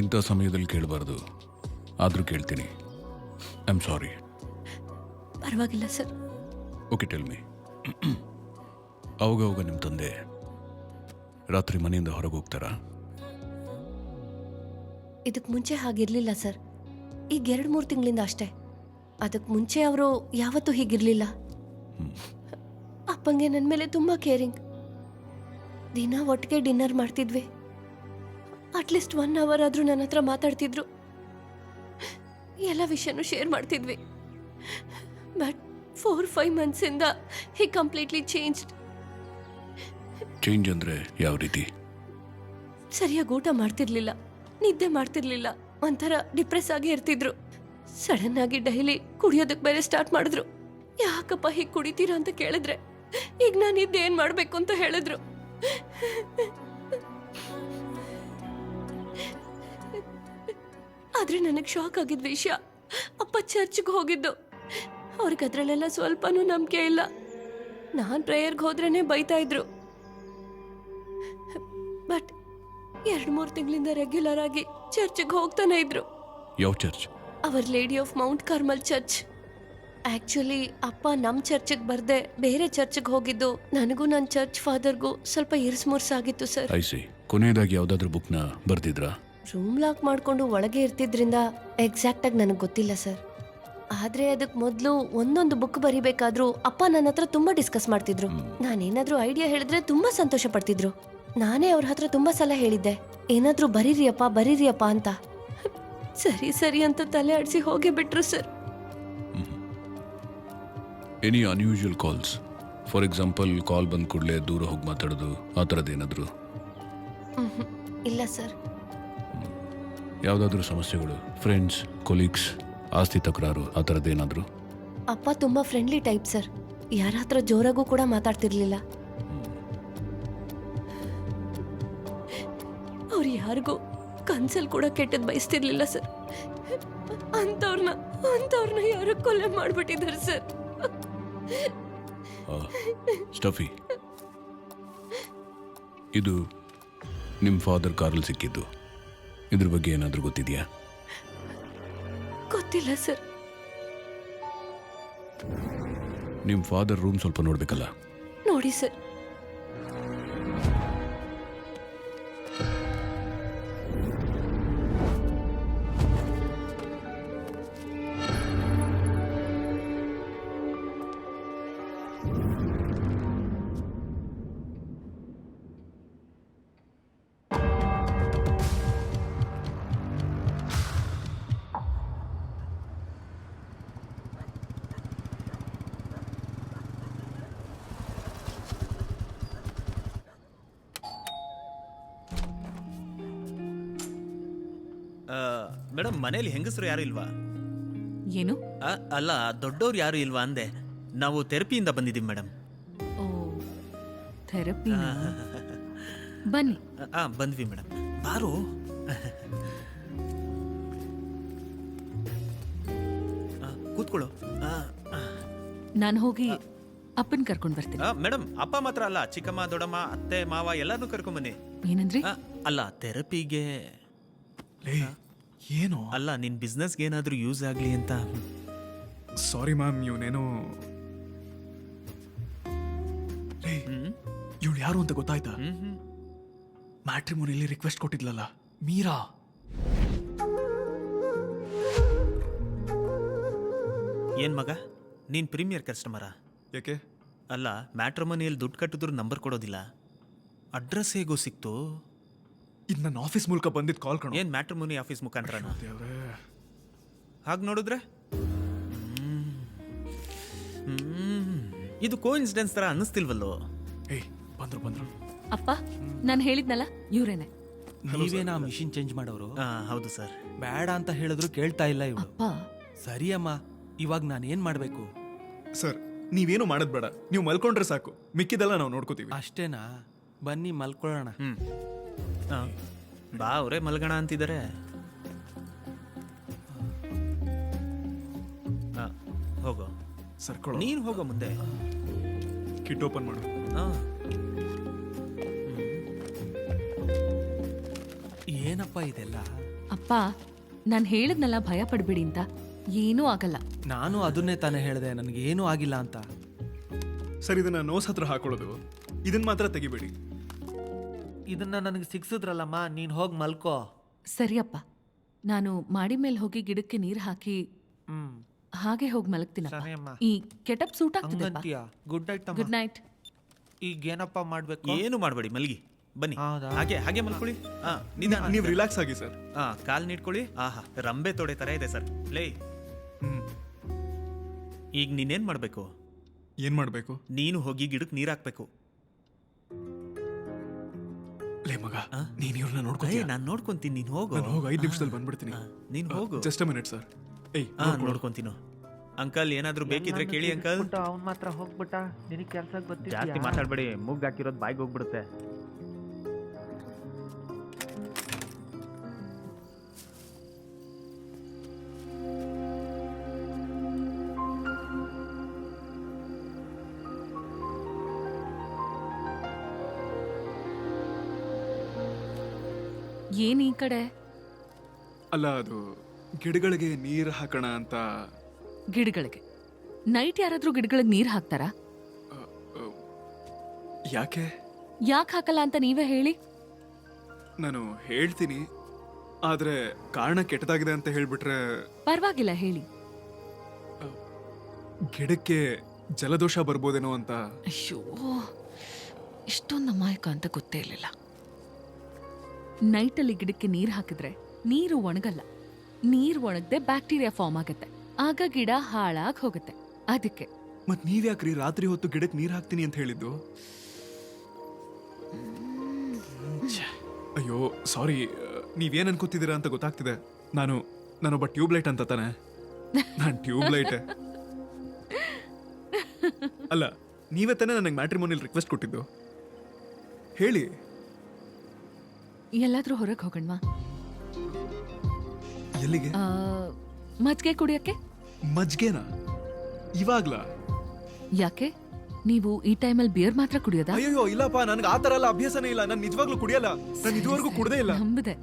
ಇಂಥ ಸಮಯದಲ್ಲಿ ಕೇಳಬಾರ್ದು, ಆದರೂ ಕೇಳ್ತೀನಿ. I am sorry. ಪರವಾಗಿಲ್ಲ ಸರ್. Okay, tell me. ಅವಾಗ ನಿಮ್ಮ ತಂದೆ ರಾತ್ರಿ ಮನೆಯಿಂದ ಹೊರಗೆ ಹೋಗ್ತಾರಾ? ಇದಕ್ಕೆ ಮುಂಚೆ ಹಾಗಿರ್ಲಿಲ್ಲ ಸರ್. ಈಗ 2-3 ತಿಂಗಳಿಂದ ಅಷ್ಟೇ. ಅದಕ್ಕೆ ಮುಂಚೆ ಅವರು ಯಾವತ್ತೂ ಹೀಗಿರ್ಲಿಲ್ಲ. ಅಪ್ಪಂಗೆ ನನ್ನ ಮೇಲೆ ತುಂಬ ಕೇರಿಂಗ್. ದಿನ ಒಟ್ಟಿಗೆ ಡಿನ್ನರ್ ಮಾಡ್ತಿದ್ವಿ. ಅಟ್ಲೀಸ್ಟ್ 1 ಅವರ್ ಆದರೂ ನನ್ನ ಹತ್ರ ಮಾತಾಡ್ತಿದ್ರು. ಎಲ್ಲ ವಿಷಯನೂ ಶೇರ್ ಮಾಡ್ತಿದ್ವಿ. ಬಟ್ 4-5 ಮಂತ್ಸಿಂದ ಹಿ ಕಂಪ್ಲೀಟ್ಲಿ ಚೇಂಜ್ಡ್. ಚೇಂಜ್ ಅಂದರೆ ಯಾವ ರೀತಿ? ಸರಿಯಾಗಿ ಊಟ ಮಾಡ್ತಿರ್ಲಿಲ್ಲ, ನಿದ್ದೆ ಮಾಡ್ತಿರ್ಲಿಲ್ಲ, ಒಂಥರ ಡಿಪ್ರೆಸ್ ಆಗಿ ಇರ್ತಿದ್ರು. ಸಡನ್ ಆಗಿ ಡೈಲಿ ಕುಡಿಯೋದಕ್ಕೆ ಬೇರೆ ಸ್ಟಾರ್ಟ್ ಮಾಡಿದ್ರು. ಯಾಕಪ್ಪ ಹೀಗೆ ಕುಡಿತೀರಾ ಅಂತ ಕೇಳಿದ್ರೆ ಈಗ ನಾನು ಇದ್ದೇನ್ ಮಾಡ್ಬೇಕು ಅಂತ ಹೇಳಿದ್ರು. ಆದ್ರೆ ನನಗೆ ಶಾಕ್ ಆಗಿದ್ದ ವಿಷಯ, ಅಪ್ಪ ಚರ್ಚ್ಗೆ ಹೋಗಿದ್ದು. ಅವ್ರಿಗೆ ಅದ್ರಲ್ಲೆಲ್ಲ ಸ್ವಲ್ಪನೂ ನಂಬಿಕೆ ಇಲ್ಲ. ನಾನ್ ಪ್ರೇಯರ್ಗೆ ಹೋದ್ರೇನೆ ಬೈತಾ ಇದ್ರು. ಬಟ್ 2-3 ತಿಂಗಳಿಂದ ರೆಗ್ಯುಲರ್ ಆಗಿ ಚರ್ಚ್ಗೆ ಹೋಗ್ತಾನೆ ಇದ್ರು. ಯಾವ church? Our Lady of Mount Carmel church. Actually ಅಪ್ಪ ನಮ್ಮ ಚರ್ಚ್ಗೆ ಬರ್ದೆ ಬೇರೆ ಚರ್ಚ್ಗೆ ಹೋಗಿದ್ದು ನನಗೂ ನನ್ನ ಚರ್ಚ್ ಫಾದರ್ಗೂ ಸ್ವಲ್ಪ ಇರ್ಸ್ಮುರ್ಸಾಗಿತ್ತು ಸರ್. ಐಸಿ. ಕೊನೆಯದಾಗಿ ಯಾವುದಾದ್ರೂ ಬುಕ್ನ ಬರ್ದಿದ್ರಾ? ರೂಮ್ ಲಾಕ್ ಮಾಡ್ಕೊಂಡು ಒಳಗೆ ಇರ್ತಿದ್ರಿಂದ ಎಕ್ಸಾಕ್ಟ್ ಆಗಿ ನನಗೆ ಗೊತ್ತಿಲ್ಲ ಸರ್. ಆದ್ರೆ ಅದಕ್ಕೆ ಮೊದಲು ಒಂದೊಂದು ಬುಕ್ ಬರಿಬೇಕಾದ್ರೂ ಅಪ್ಪ ನನ್ನ ಹತ್ರ ತುಂಬಾ ಡಿಸ್ಕಸ್ ಮಾಡ್ತಿದ್ರು. ನಾನೇನಾದ್ರೂ ಐಡಿಯಾ ಹೇಳಿದ್ರೆ ತುಂಬಾ ಸಂತೋಷ ಪಡ್ತಿದ್ರು. ನಾನೇ ಅವ್ರ ಹತ್ರ ತುಂಬಾ ಸಲ ಹೇಳಿದ್ದೆ, ಏನಾದ್ರೂ ಬರೀರಿಯಪ್ಪ ಅಂತ. ಸರಿ ಸರಿ ಅಂತ ತಲೆ ಆಡಿಸಿ ಹೋಗೇ ಬಿಟ್ರು sir. Any unusual calls? For example, call ಬಂದ ಕೂಡಲೇ ದೂರ ಹೋಗಿ ಮಾತಾಡೋದು, ಆ ಥರದ್ದೇನಾದರೂ? ಇಲ್ಲ ಸರ್. ಯಾವುದಾದ್ರೂ ಸಮಸ್ಯೆಗಳು? ಫ್ರೆಂಡ್ಸ್, ಕೊಲೀಗ್ಸ್, ಆಸ್ತಿ ತಕರಾರು, ಆ ಥರದ್ದೇನಾದರೂ? ಅಪ್ಪ ತುಂಬಾ ಫ್ರೆಂಡ್ಲಿ ಟೈಪ್ ಸರ್. ಯಾರ ಹತ್ರ ಜೋರಾಗೂ ಕೂಡ ಮಾತಾಡ್ತಿರ್ಲಿಲ್ಲ. ಅವ್ರು ಯಾರಿಗೂ ಕನ್ಸಲ್ ಕೂಡ ಕೆಟ್ಟದ್ ಬಯಸ್ತಿರ್ಲಿಲ್ಲ ಸರ್. ಅಂತವ್ರನ್ನ ಯಾರು ಕೊಲೆ ಮಾಡ್ಬಿಟ್ಟಿದ್ದಾರೆ ಸರ್. ಸ್ಟಫಿ, ಇದು ನಿಮ್ಮ ಫಾದರ್ ಕಾರಲ್ಲಿ ಸಿಕ್ಕಿದ್ದು. ಇದ್ರ ಬಗ್ಗೆ ಏನಾದರೂ ಗೊತ್ತಿದೆಯಾ? ಗೊತ್ತಿಲ್ಲ ಸರ್. ನಿಮ್ಮ ಫಾದರ್ ರೂಮ್ ಸ್ವಲ್ಪ ನೋಡ್ಬೇಕಲ್ಲ? ನೋಡಿ ಸರ್. ಮೇಡಮ್, ಮನೇಲಿ ಹೆಂಗಸರು ಯಾರು ಇಲ್ವಾ? ಏನು? ಅಲ್ಲ, ದೊಡ್ಡವ್ರು ಯಾರು ಇಲ್ವಾ ಅಂದೆ. ನಾವು ಥೆರಪಿಯಿಂದ ಬಂದಿದ್ದೀವಿ ಮೇಡಮ್. ಓ, ಥೆರಪಿ. ಬನ್ನಿ. ಬಂದ್ವಿ ಮೇಡಮ್. ಬಾರು. ಕೂತ್ಕೊಳ್ಳು. ನಾನು ಹೋಗಿ ಅಪ್ಪನ್ ಕರ್ಕೊಂಡ್ ಬರ್ತೀನಿ. ಮೇಡಮ್, ಅಪ್ಪ ಮಾತ್ರ ಅಲ್ಲ, ಚಿಕ್ಕಮ್ಮ, ದೊಡ್ಡಮ್ಮ, ಅತ್ತೆ, ಮಾವ ಎಲ್ಲಾರನ್ನೂ ಕರ್ಕೊಂಬನ್ನಿ. ಏನಂದ್ರಿ? ಅಲ್ಲ, ಥೆರಪಿಗೆ. ಏನು? ಅಲ್ಲ, ನಿನ್ ಬಿಸ್ನೆಸ್ಗೆ ಏನಾದರೂ ಯೂಸ್ ಆಗಲಿ ಅಂತ. ಸಾರಿ ಮ್ಯಾಮ್, ಇವನೇನು ಇವಳು ಯಾರು ಅಂತ ಗೊತ್ತಾಯ್ತಾ? ಮ್ಯಾಟ್ರಿಮೋನಿಯಲ್ಲಿ ರಿಕ್ವೆಸ್ಟ್ ಕೊಟ್ಟಿದ್ಲಲ್ಲ, ಮೀರಾ. ಏನ್ ಮಗ, ನೀನ್ ಪ್ರೀಮಿಯರ್ ಕಸ್ಟಮರಾ? ಯಾಕೆ? ಅಲ್ಲ, ಮ್ಯಾಟ್ರಿಮೋನಿಯಲ್ಲಿ ದುಡ್ಡು ಕಟ್ಟಿದ್ರು ನಂಬರ್ ಕೊಡೋದಿಲ್ಲ. ಅಡ್ರೆಸ್ ಹೇಗೋ ಸಿಕ್ತು? ಇದು ನನ್ನ ಆಫೀಸ್ ಮೂಲಕ ಬಂದಿದ್ದು ಕಾಲ್ ಕಣ. ಏನ್ ಮ್ಯಾಟ್ರಿಮೋನಿ ಆಫೀಸ್ ಮುಖಾಂತರ? ದೇವ್ರೇ, ಹಾಗೆ ನೋಡಿದ್ರೆ ಇದು ಕೋಇನ್ಸಿಡೆನ್ಸ್ ತರ ಅನ್ನಿಸ್ತಿಲ್ವಲ್ಲೋ? ಏಯ್, ಬಂದ್ರು. ಅಪ್ಪ, ನಾನು ಹೇಳಿದ್ನಲ್ಲ, ಇವ್ರೇನೆ. ನೀವೇನಾ ಮಿಷಿನ್ ಚೇಂಜ್ ಮಾಡೋರು? ಹೌದು ಸರ್. ಬೇಡ ಅಂತ ಹೇಳಿದ್ರು ಕೇಳ್ತಾ ಇಲ್ಲ ಇವಳು. ಅಪ್ಪ, ಸರಿ ಅಮ್ಮ, ಇವಾಗ ನಾನೇನ್ ಮಾಡ್ಬೇಕು? ಸರ್, ನೀವೇನು ಮಾಡೋದ್ ಬೇಡ, ನೀವು ಮಲ್ಕೊಂಡ್ರೆ ಸಾಕು, ಮಿಕ್ಕಿದೆಲ್ಲ ನಾವು ನೋಡ್ಕೋತೀವಿ. ಅಷ್ಟೇನಾ? ಬನ್ನಿ ಮಲ್ಕೊಳ್ಳೋಣ. ಬಾ, ಅವರೇ ಮಲ್ಗಣ ಅಂತಿದ್ದಾರೆ. ಹೋಗೋ. ಸರ್ಕೊಳ್ಳೋ. ನೀನು ಹೋಗೋ ಮುಂದೆ. ಕಿಟ್ ಓಪನ್ ಮಾಡು. ಏನಪ್ಪ ಇದೆಲ್ಲ? ಅಪ್ಪ ನಾನು ಹೇಳಿದ್ನಲ್ಲ ಭಯ ಪಡ್ಬೇಡಿ ಅಂತ, ಏನೂ ಆಗಲ್ಲ. ನಾನು ಅದನ್ನೇ ತಾನೇ ಹೇಳಿದೆ, ನನಗೆ ಏನೂ ಆಗಿಲ್ಲ ಅಂತ. ಸರ್ ಇದನ್ನ ನೋಸ್ ಹತ್ರ ಹಾಕೊಳ್ಳೋದು, ಇದನ್ನ ಮಾತ್ರ ತೆಗಿಬೇಡಿ. ಇದನ್ನ ನನಗೆ ಸಿಕ್ಸಿದ್ರಲ್ಲಮ್ಮ, ನೀನು ಹೋಗಿ ಮಲ್ಕೋ. ಸರಿಯಪ್ಪ, ನಾನು ಮಾಡಿ ಮೇಲೆ ಹೋಗಿ ಗಿಡಕ್ಕೆ ನೀರು ಹಾಕಿ ಹ್ಮ್ ಹಾಗೆ ಹೋಗಿ ಮಲಗ್ತೀನಪ್ಪ. ಸರಿ ಅಮ್ಮ. ಈ ಕೆಟಪ್ ಸೂಟ್ ಆಗ್ತದೆ. ಹಂಗಂತೀಯ? ಗುಡ್ ನೈಟ್ ಅಮ್ಮ. Good night. ಈಗ ಏನಪ್ಪ ಮಾಡ್ಬೇಕು? ಏನು ಮಾಡಬೇಡಿ, ಮಲ್ಗಿ ಬನ್ನಿ. ಹೌದಾ? ಹಾಗೆ ಹಾಗೆ ಮಲ್ಕೊಳ್ಳಿ. ಹಾ, ನಿಧಾನ. ನೀವು ರಿಲ್ಯಾಕ್ಸ್ ಆಗಿ ಸರ್. ಹಾ, ಕಾಲ್ ನೀಡ್ಕೊಳ್ಳಿ. ಆಹಾ, ರಂಬೆ ತೊಡೆ ತರ ಇದೆ ಸರ್. ಲೇ, ಹ್ಮ್ ಈಗ ನೀನೇನ್ ಮಾಡ್ಬೇಕು? ಏನ್ ಮಾಡ್ಬೇಕು? ನೀನು ಹೋಗಿ ಗಿಡಕ್ಕೆ ನೀರ್ ಹಾಕ್ಬೇಕು. ಲೇ ಮಗ, ನೀನ್ ಇವ್ರನ್ನ ನೋಡ್ಕೊತೀಯ? ನಾನು ನೋಡ್ಕೊಂತೀನಿ, ನೀನ್ ಹೋಗು. ನಾನು ಹೋಗಿ 5 ನಿಮಿಷದಲ್ಲಿ ಬಂದ್ಬಿಡ್ತೀನಿ. ನೀನ್ ಹೋಗು. Just a minute sir. ಏಯ್ ನೋಡ್ಕೊಂತೀನೋ. ಅಂಕಲ್ ಏನಾದ್ರೂ ಬೇಕಿದ್ರೆ ಕೇಳಿ ಅಂಕಲ್. ಅವ್ನ್ ಮಾತ್ರ ಹೋಗ್ಬಿಟ್ಟ, ನಿನಗೆ ಕೆಲಸ ಗೊತ್ತಿಲ್ಲ. ಜಾಸ್ತಿ ಮಾತಾಡ್ಬೇಡಿ, ಮುಗ್ ಹಾಕಿರೋದು ಬಾಯಿಗೆ ಹೋಗ್ಬಿಡುತ್ತೆ. ಏನ್ ಈ ಕಡೆ? ಅಲ್ಲ, ಅದು ಗಿಡಗಳಿಗೆ ನೀರ್ ಹಾಕೋಣ ಅಂತ. ಗಿಡಗಳಿಗೆ ನೈಟ್ ಯಾರಾದ್ರೂ ಗಿಡಗಳಿಗೆ ನೀರ್ ಹಾಕ್ತಾರಾ? ಯಾಕೆ? ಯಾಕೆ ಹಾಕಲ್ಲ ಅಂತ ನೀವೇ ಹೇಳಿ. ನಾನು ಹೇಳ್ತೀನಿ, ಆದ್ರೆ ಕಾರಣ ಕೆಟ್ಟದಾಗಿದೆ ಅಂತ ಹೇಳ್ಬಿಟ್ರೆ ಪರವಾಗಿಲ್ಲ, ಹೇಳಿ. ಗಿಡಕ್ಕೆ ಜಲದೋಷ ಬರ್ಬೋದೇನೋ ಅಂತ. ಅಯ್ಯೋ, ಇಷ್ಟೊಂದು ಅಮಾಯಕ ಅಂತ ಗೊತ್ತೇ ಇರಲಿಲ್ಲ. ನೈಟಲ್ಲಿ ಗಿಡಕ್ಕೆ ನೀರು ಹಾಕಿದ್ರೆ ನೀರು ಒಣಗಲ್ಲ. ನೀರು ಒಣಗದೆ ಬ್ಯಾಕ್ಟೀರಿಯಾ ಫಾರ್ಮ್ ಆಗತ್ತೆ. ಆಗ ಗಿಡ ಹಾಳಾಗಿ ಹೋಗುತ್ತೆ. ಅದಕ್ಕೆ. ಮತ್ ನೀವ್ಯಾಕ್ರಿ ರಾತ್ರಿ ಹೊತ್ತು ಗಿಡಕ್ಕೆ ನೀರ್ ಹಾಕ್ತೀನಿ ಅಂತ ಹೇಳಿದ್ದು? ಅಯ್ಯೋ ಸಾರಿ, ನೀವೇನ್ ಅನ್ಕೋತಿದ್ದೀರಾ ಅಂತ ಗೊತ್ತಾಗ್ತಿದೆ. ನಾನೊಬ್ಬ ಟ್ಯೂಬ್ಲೈಟ್ ಅಂತ ತಾನೆ. ನಾನ್ ಟ್ಯೂಬ್ಲೈಟ್ ಅಲ್ಲ. ನೀವೇ ತಾನೇ ನನಗೆ ಮ್ಯಾಟ್ರಿಮೋನಿಯಲ್ ರಿಕ್ವೆಸ್ಟ್ ಕೊಟ್ಟಿದ್ದು. ಹೇಳಿ. ಎಲ್ಲಾದ್ರೂ ಹೊರಗೆ ಹೋಗೋಣವಾ? ಎಲ್ಲಿಗೆ? ಮಜ್ಜಿಗೆ ಕುಡಿಯಕ್ಕೆ. ಮಜ್ಗೆನಾ? ಇವಾಗ್ಲಾ? ಯಾಕೆ, ನೀವು ಈ ಟೈಮಲ್ಲಿ ಬಿಯರ್ ಮಾತ್ರ ಕುಡಿಯೋದಾ? ಅಯ್ಯೋ ಇಲ್ಲಪ್ಪ, ನನಗೆ ಆ ತರ ಎಲ್ಲ ಅಭ್ಯಾಸನೇ ಇಲ್ಲ. ನಾನು ನಿಜವಾಗ್ಲೂ ಕುಡಿಯಲ್ಲ. ನಾನು ಇದುವರೆಗೂ ಕುಡ್ದೇ ಇಲ್ಲ. ನಂಬಿದೆ.